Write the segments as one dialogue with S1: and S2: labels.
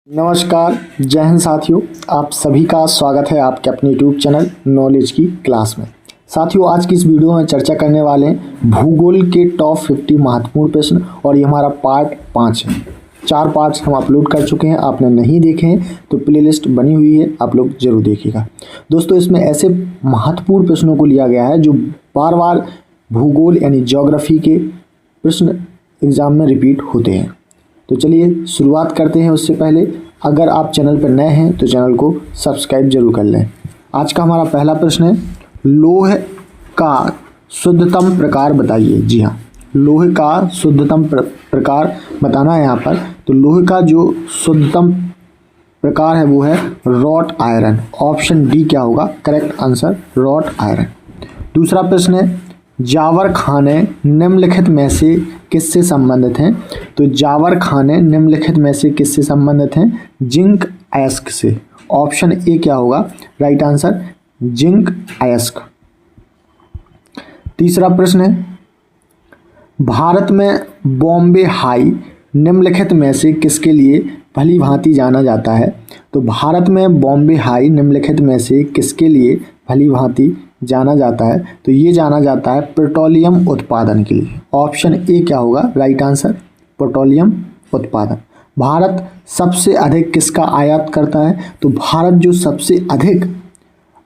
S1: नमस्कार, जय हिंद साथियों। आप सभी का स्वागत है आपके अपने यूट्यूब चैनल नॉलेज की क्लास में। साथियों, आज की इस वीडियो में चर्चा करने वाले हैं भूगोल के टॉप 50 महत्वपूर्ण प्रश्न और ये हमारा पार्ट 5 है। 4 पार्ट्स हम अपलोड कर चुके हैं, आपने नहीं देखे हैं तो प्लेलिस्ट बनी हुई है, आप लोग जरूर देखिएगा। दोस्तों, इसमें ऐसे महत्वपूर्ण प्रश्नों को लिया गया है जो बार बार भूगोल यानी ज्योग्राफी के प्रश्न एग्जाम में रिपीट होते हैं। तो चलिए शुरुआत करते हैं। उससे पहले अगर आप चैनल पर नए हैं तो चैनल को सब्सक्राइब जरूर कर लें। आज का हमारा पहला प्रश्न है, लोहे का शुद्धतम प्रकार बताइए। जी हाँ, लोहे का शुद्धतम प्रकार बताना है यहाँ पर। तो लोहे का जो शुद्धतम प्रकार है वो है रॉट आयरन। ऑप्शन डी क्या होगा करेक्ट आंसर, रॉट आयरन। दूसरा प्रश्न है, जावर खाने निम्नलिखित में से किससे संबंधित हैं? तो जावर खाने निम्नलिखित में से किससे संबंधित हैं? जिंक अयस्क से। ऑप्शन ए क्या होगा राइट आंसर, जिंक अयस्क। तीसरा प्रश्न है, भारत में बॉम्बे हाई निम्नलिखित में से किसके लिए भली भांति जाना जाता है? तो भारत में बॉम्बे हाई निम्नलिखित में से किसके लिए भली भांति जाना जाता है? तो ये जाना जाता है पेट्रोलियम उत्पादन के लिए। ऑप्शन ए क्या होगा राइट आंसर, पेट्रोलियम उत्पादन। भारत सबसे अधिक किसका आयात करता है? तो भारत जो सबसे अधिक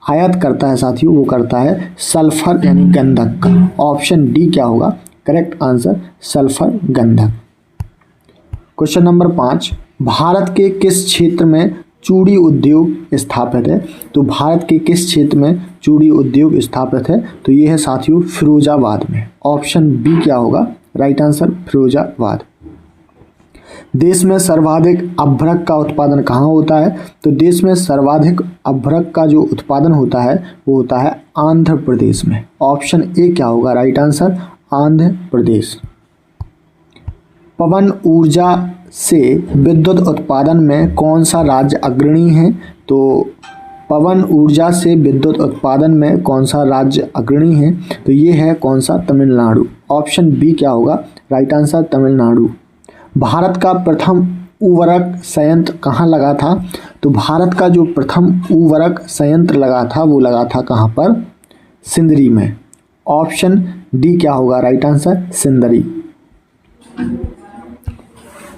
S1: आयात करता है साथियों वो करता है सल्फर यानी गंधक का। ऑप्शन डी क्या होगा करेक्ट आंसर, सल्फर गंधक। क्वेश्चन नंबर 5, भारत के किस क्षेत्र में चूड़ी उद्योग स्थापित है? तो भारत के किस क्षेत्र में चूड़ी उद्योग स्थापित है? तो ये है साथियों फिरोजाबाद में। ऑप्शन बी क्या होगा राइट आंसर, फिरोजाबाद। देश में सर्वाधिक अभ्रक का उत्पादन कहाँ होता है? तो देश में सर्वाधिक अभ्रक का जो उत्पादन होता है वो होता है आंध्र प्रदेश में। ऑप्शन ए क्या होगा राइट आंसर, आंध्र प्रदेश। पवन ऊर्जा से विद्युत उत्पादन में कौन सा राज्य अग्रणी है? तो पवन ऊर्जा से विद्युत उत्पादन में कौन सा राज्य अग्रणी है? तो ये है कौन सा, तमिलनाडु। ऑप्शन बी क्या होगा राइट आंसर, तमिलनाडु। भारत का प्रथम उर्वरक संयंत्र कहाँ लगा था? तो भारत का जो प्रथम उर्वरक संयंत्र लगा था वो लगा था कहाँ पर, सिंदरी में। ऑप्शन डी क्या होगा राइट आंसर, सिंदरी।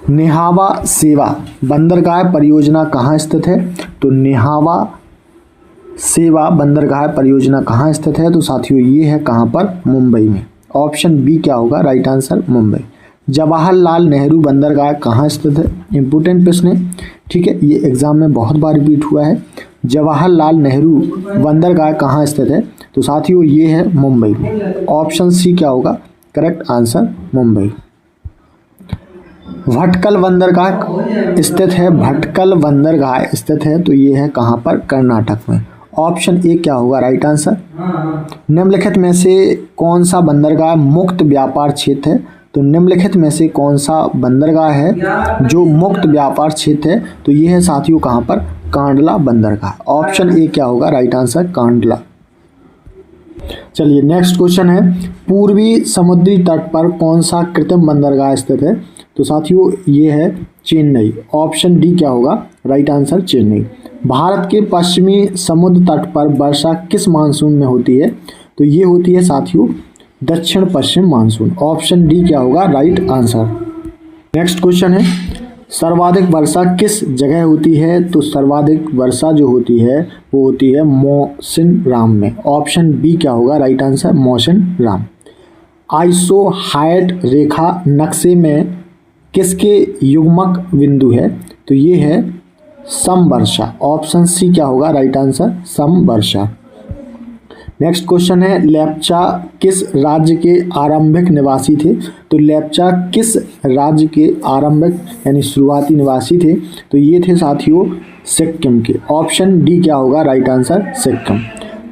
S1: नेहावा सेवा बंदरगाह परियोजना कहाँ स्थित है? तो नेहावा सेवा बंदरगाह परियोजना कहाँ स्थित है? तो साथियों ये है कहाँ पर, मुंबई में। ऑप्शन बी क्या होगा राइट आंसर, मुंबई। जवाहरलाल नेहरू बंदरगाह कहाँ स्थित है? इंपोर्टेंट प्रश्न है, ठीक है, ये एग्जाम में बहुत बार रिपीट हुआ है। जवाहरलाल नेहरू बंदरगाह कहाँ स्थित है? तो साथियों ये है मुंबई में। ऑप्शन सी क्या होगा करेक्ट आंसर, मुंबई। भटकल बंदरगाह स्थित है, भटकल बंदरगाह स्थित है तो ये है कहाँ पर, कर्नाटक में। ऑप्शन ए क्या होगा राइट आंसर। निम्नलिखित में से कौन सा बंदरगाह मुक्त व्यापार क्षेत्र है? तो निम्नलिखित में से कौन सा बंदरगाह है जो मुक्त व्यापार क्षेत्र है? तो ये है साथियों कहाँ पर, कांडला बंदरगाह। ऑप्शन ए क्या होगा राइट आंसर, कांडला। चलिए नेक्स्ट क्वेश्चन है, पूर्वी समुद्री तट पर कौन सा कृत्रिम बंदरगाह स्थित है? तो साथियों ये है चेन्नई। ऑप्शन डी क्या होगा राइट आंसर, चेन्नई। भारत के पश्चिमी समुद्र तट पर वर्षा किस मानसून में होती है? तो ये होती है साथियों दक्षिण पश्चिम मानसून। ऑप्शन डी क्या होगा राइट आंसर। नेक्स्ट क्वेश्चन है, सर्वाधिक वर्षा किस जगह होती है? तो सर्वाधिक वर्षा जो होती है वो होती है मौसिनराम में। ऑप्शन बी क्या होगा राइट आंसर, मौसिनराम। आइसोहाइड रेखा नक्शे में किसके युग्मक बिंदु है? तो ये है समवर्षा। ऑप्शन सी क्या होगा राइट आंसर, समवर्षा। नेक्स्ट क्वेश्चन है, लेप्चा किस राज्य के आरंभिक निवासी थे? तो लेप्चा किस राज्य के आरंभिक यानी शुरुआती निवासी थे? तो ये थे साथियों सिक्किम के। ऑप्शन डी क्या होगा राइट आंसर, सिक्किम।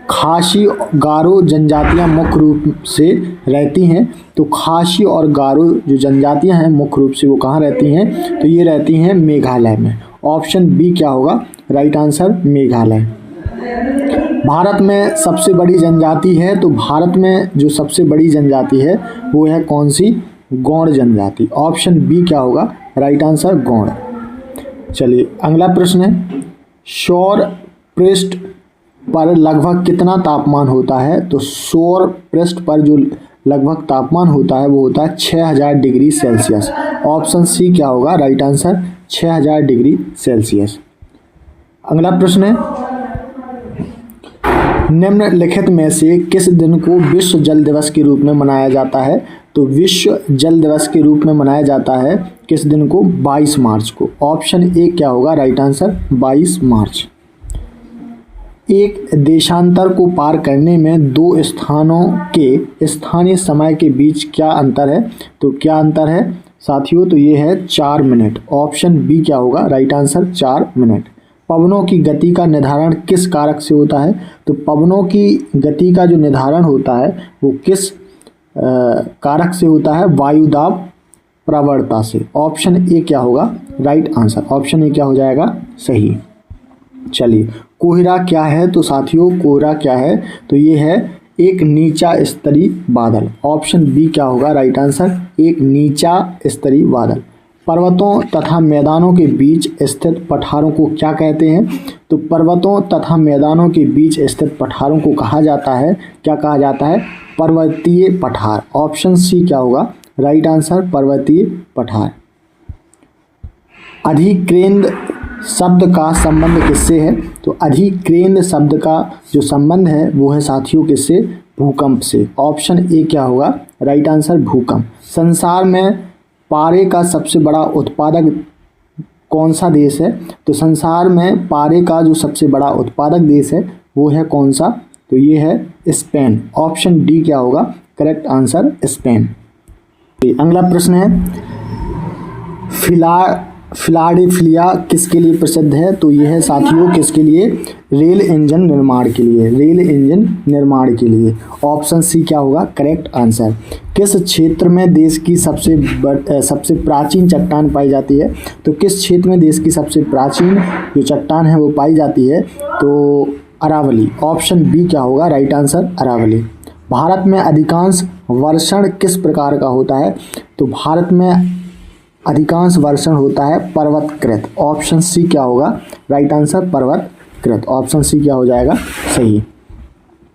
S1: खासी गारो जनजातियां मुख्य रूप से रहती हैं। तो खासी और गारो जो जनजातियां हैं मुख्य रूप से वो कहाँ रहती हैं? तो ये रहती हैं मेघालय में। ऑप्शन बी क्या होगा राइट आंसर, मेघालय। भारत में सबसे बड़ी जनजाति है, तो भारत में जो सबसे बड़ी जनजाति है वो है कौन सी, गौड़ जनजाति। ऑप्शन बी क्या होगा राइट आंसर, गौड़। चलिए अगला प्रश्न है, सौर पृष्ठ पर लगभग कितना तापमान होता है? तो सौर पृष्ठ पर जो लगभग तापमान होता है वो होता है 6000 डिग्री सेल्सियस। ऑप्शन सी क्या होगा राइट आंसर? 6000 degree Celsius. अगला प्रश्न है, निम्नलिखित में से किस दिन को विश्व जल दिवस के रूप में मनाया जाता है? तो विश्व जल दिवस के रूप में मनाया जाता है किस दिन को? 22 मार्च को। ऑप्शन ए क्या होगा राइट आंसर? 22 मार्च। एक देशांतर को पार करने में दो स्थानों के स्थानीय समय के बीच क्या अंतर है? तो क्या अंतर है साथियों? तो ये है 4 मिनट। ऑप्शन बी क्या होगा राइट आंसर? 4 मिनट। पवनों की गति का निर्धारण किस कारक से होता है? तो पवनों की गति का जो निर्धारण होता है वो किस कारक से होता है? वायुदाब प्रवणता से। ऑप्शन ए क्या होगा राइट आंसर? ऑप्शन ए क्या हो जाएगा सही। चलिए कोहरा क्या है? तो साथियों कोहरा क्या है? तो ये है एक नीचा स्तरीय बादल। ऑप्शन बी क्या होगा राइट आंसर? एक नीचा स्तरीय बादल। पर्वतों तथा मैदानों के बीच स्थित पठारों को क्या कहते हैं? तो पर्वतों तथा मैदानों के बीच स्थित पठारों को कहा जाता है, क्या कहा जाता है? पर्वतीय पठार। ऑप्शन सी क्या होगा राइट आंसर? पर्वतीय पठार। अधिकेंद्र शब्द का संबंध किससे है? तो अधिकेंद्र शब्द का जो संबंध है वो है साथियों किससे? भूकंप से। ऑप्शन ए क्या होगा राइट आंसर? भूकंप। संसार में पारे का सबसे बड़ा उत्पादक कौन सा देश है? तो संसार में पारे का जो सबसे बड़ा उत्पादक देश है वो है कौन सा? तो ये है स्पेन। ऑप्शन डी क्या होगा करेक्ट आंसर? स्पेन। अगला प्रश्न है, फिलाडेल्फिया किसके लिए प्रसिद्ध है? तो यह है साथियों किसके लिए? रेल इंजन निर्माण के लिए। रेल इंजन निर्माण के लिए। ऑप्शन सी क्या होगा करेक्ट आंसर? किस क्षेत्र में देश की सबसे प्राचीन चट्टान पाई जाती है? तो किस क्षेत्र में देश की सबसे प्राचीन जो चट्टान है वो पाई जाती है? तो अरावली। ऑप्शन बी क्या होगा राइट आंसर? अरावली। भारत में अधिकांश वर्षण किस प्रकार का होता है? तो भारत में अधिकांश वर्षण होता है पर्वतकृत। ऑप्शन सी क्या होगा राइट आंसर? पर्वतकृत। ऑप्शन सी क्या हो जाएगा सही।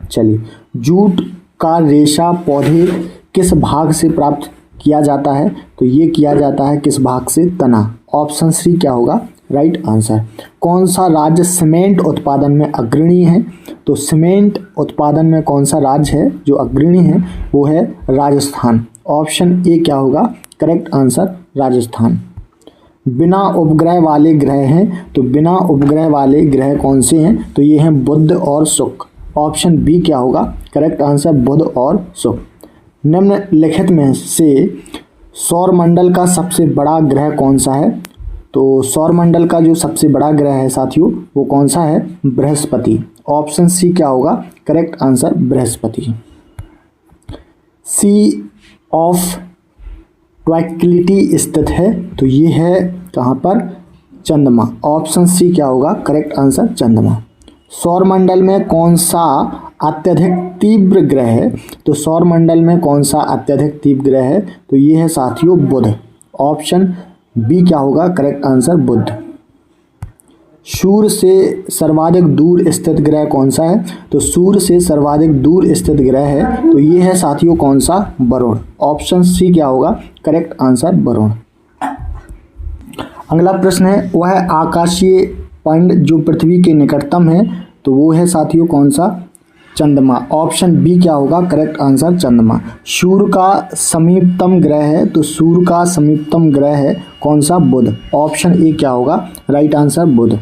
S1: चलिए जूट का रेशा पौधे किस भाग से प्राप्त किया जाता है? तो ये किया जाता है किस भाग से? तना। ऑप्शन सी क्या होगा राइट आंसर? कौन सा राज्य सीमेंट उत्पादन में अग्रणी है? तो सीमेंट उत्पादन में कौन सा राज्य है जो अग्रणी है? वो है राजस्थान। ऑप्शन ए क्या होगा करेक्ट आंसर? राजस्थान। बिना उपग्रह वाले ग्रह हैं, तो बिना उपग्रह वाले ग्रह कौन से हैं? तो ये हैं बुध और शुक्र। ऑप्शन बी क्या होगा करेक्ट आंसर? बुध और शुक्र। निम्नलिखित में से सौरमंडल का सबसे बड़ा ग्रह कौन सा है? तो सौरमंडल का जो सबसे बड़ा ग्रह है साथियों वो कौन सा है? बृहस्पति। ऑप्शन सी क्या होगा correct answer? Brihaspati. Sea of tranquility स्थित है, तो ये है कहाँ पर? चंद्रमा। ऑप्शन सी क्या होगा करेक्ट आंसर? चंद्रमा। सौरमंडल में कौन सा अत्यधिक तीव्र ग्रह है? तो सौरमंडल में कौन सा अत्यधिक तीव्र ग्रह है? तो ये है साथियों बुध। ऑप्शन बी क्या होगा करेक्ट आंसर? बुध। सूर्य से सर्वाधिक दूर स्थित ग्रह कौन सा है? तो सूर्य से सर्वाधिक दूर स्थित ग्रह है तो ये है साथियों कौन सा? वरुण। ऑप्शन सी क्या होगा करेक्ट आंसर? वरुण। अगला प्रश्न है, वह आकाशीय पिंड जो पृथ्वी के निकटतम है तो वो है साथियों कौन सा? चंद्रमा। ऑप्शन बी क्या होगा करेक्ट आंसर? चंद्रमा। सूर्य का समीपतम ग्रह है तो सूर्य का समीपतम ग्रह है कौन सा? बुध। ऑप्शन ए क्या होगा राइट आंसर? बुध।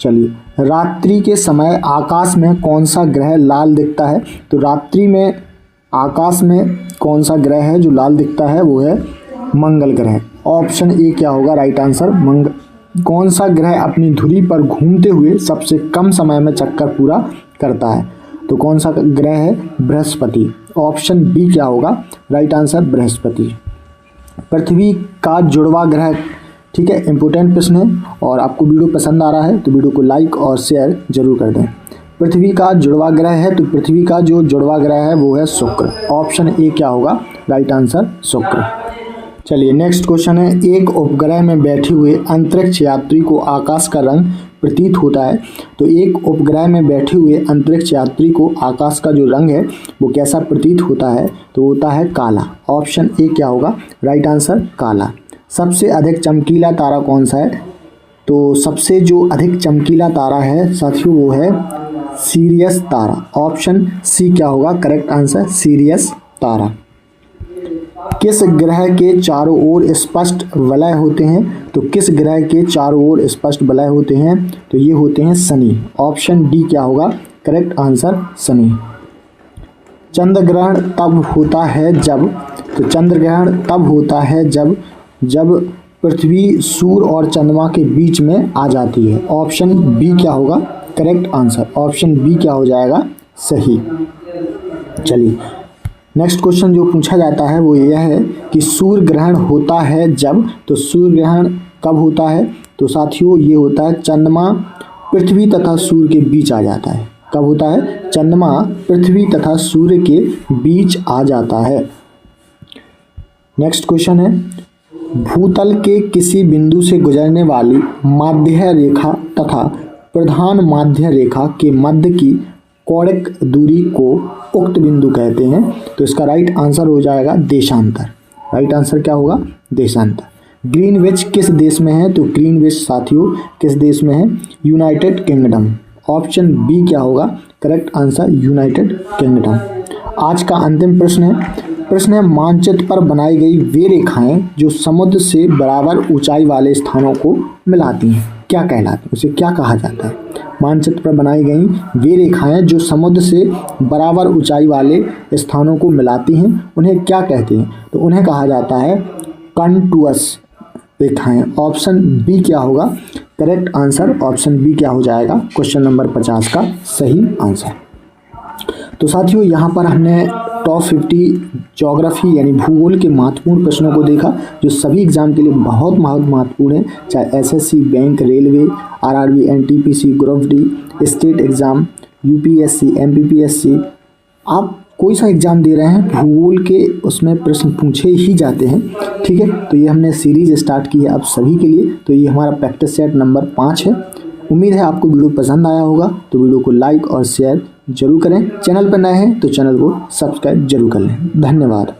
S1: चलिए रात्रि के समय आकाश में कौन सा ग्रह लाल दिखता है? तो रात्रि में आकाश में कौन सा ग्रह है जो लाल दिखता है? वो है मंगल ग्रह। ऑप्शन ए क्या होगा राइट आंसर? मंगल। कौन सा ग्रह अपनी धुरी पर घूमते हुए सबसे कम समय में चक्कर पूरा करता है? तो कौन सा ग्रह है? बृहस्पति। ऑप्शन बी क्या होगा राइट आंसर? बृहस्पति। पृथ्वी का जुड़वा ग्रह, ठीक है, इंपॉर्टेंट प्रश्न है और आपको वीडियो पसंद आ रहा है तो वीडियो को लाइक और शेयर जरूर कर दें। पृथ्वी का जुड़वा ग्रह है तो पृथ्वी का जो जुड़वा ग्रह है वो है शुक्र। ऑप्शन ए क्या होगा राइट आंसर? शुक्र। चलिए नेक्स्ट क्वेश्चन है, एक उपग्रह में बैठे हुए अंतरिक्ष यात्री को आकाश का रंग प्रतीत होता है। तो एक उपग्रह में बैठे हुए अंतरिक्ष यात्री को आकाश का जो रंग है वो कैसा प्रतीत होता है, तो होता है काला। ऑप्शन ए क्या होगा राइट आंसर, काला। सबसे अधिक चमकीला तारा कौन सा है, तो सबसे जो अधिक चमकीला तारा है साथियों वो है सीरियस तारा। ऑप्शन सी क्या होगा करेक्ट आंसर, सीरियस तारा। किस ग्रह के चारों ओर स्पष्ट वलय होते हैं, तो किस ग्रह के चारों ओर स्पष्ट वलय होते हैं, तो ये होते हैं शनि। ऑप्शन डी क्या होगा करेक्ट आंसर, शनि। चंद्र ग्रहण तब होता है जब, तो चंद्र ग्रहण तब होता है जब पृथ्वी सूर्य और चंद्रमा के बीच में आ जाती है। ऑप्शन बी क्या होगा करेक्ट आंसर, ऑप्शन बी क्या हो जाएगा सही। चलिए नेक्स्ट क्वेश्चन जो पूछा जाता है वो यह है कि सूर्य ग्रहण होता है जब, तो सूर्य ग्रहण कब होता है, तो साथियों ये होता है चंद्रमा पृथ्वी तथा सूर्य के बीच आ जाता है। कब होता है, चंद्रमा पृथ्वी तथा सूर्य के बीच आ जाता है। नेक्स्ट क्वेश्चन है, भूतल के किसी बिंदु से गुजरने वाली माध्य रेखा तथा प्रधान माध्य रेखा के मध्य की कौणिक दूरी को उक्त बिंदु कहते हैं। तो इसका राइट आंसर हो जाएगा देशांतर। राइट आंसर क्या होगा देशांतर। ग्रीनविच किस देश में है, तो ग्रीनविच साथियों किस देश में है, यूनाइटेड किंगडम। ऑप्शन बी क्या होगा करेक्ट आंसर, यूनाइटेड किंगडम। आज का अंतिम प्रश्न है मानचित्र पर बनाई गई वे रेखाएं जो समुद्र से बराबर ऊंचाई वाले स्थानों को मिलाती हैं क्या कहलाती हैं, उसे क्या कहा जाता है। मानचित्र पर बनाई गई वे रेखाएं जो समुद्र से बराबर ऊंचाई वाले स्थानों को मिलाती हैं उन्हें क्या कहते हैं, तो उन्हें कहा जाता है कंटूअस रेखाएं। ऑप्शन बी क्या होगा करेक्ट आंसर, ऑप्शन बी क्या हो जाएगा क्वेश्चन नंबर 50 का सही आंसर। तो साथियों यहाँ पर हमने टॉप 50 ज्योग्राफी यानी भूगोल के महत्वपूर्ण प्रश्नों को देखा जो सभी एग्जाम के लिए बहुत महत्वपूर्ण है, चाहे SSC, bank, railway, RRB, NTPC, group D, state exam, UPSC, MPPSC, आप कोई सा एग्जाम दे रहे हैं भूगोल के उसमें प्रश्न पूछे ही जाते हैं। ठीक है, तो ये हमने सीरीज स्टार्ट की है आप सभी के लिए। तो ये हमारा प्रैक्टिस सेट नंबर 5 है। उम्मीद है आपको वीडियो पसंद आया होगा, तो वीडियो को लाइक और शेयर जरूर करें। चैनल पर नए हैं तो चैनल को सब्सक्राइब जरूर कर लें। धन्यवाद।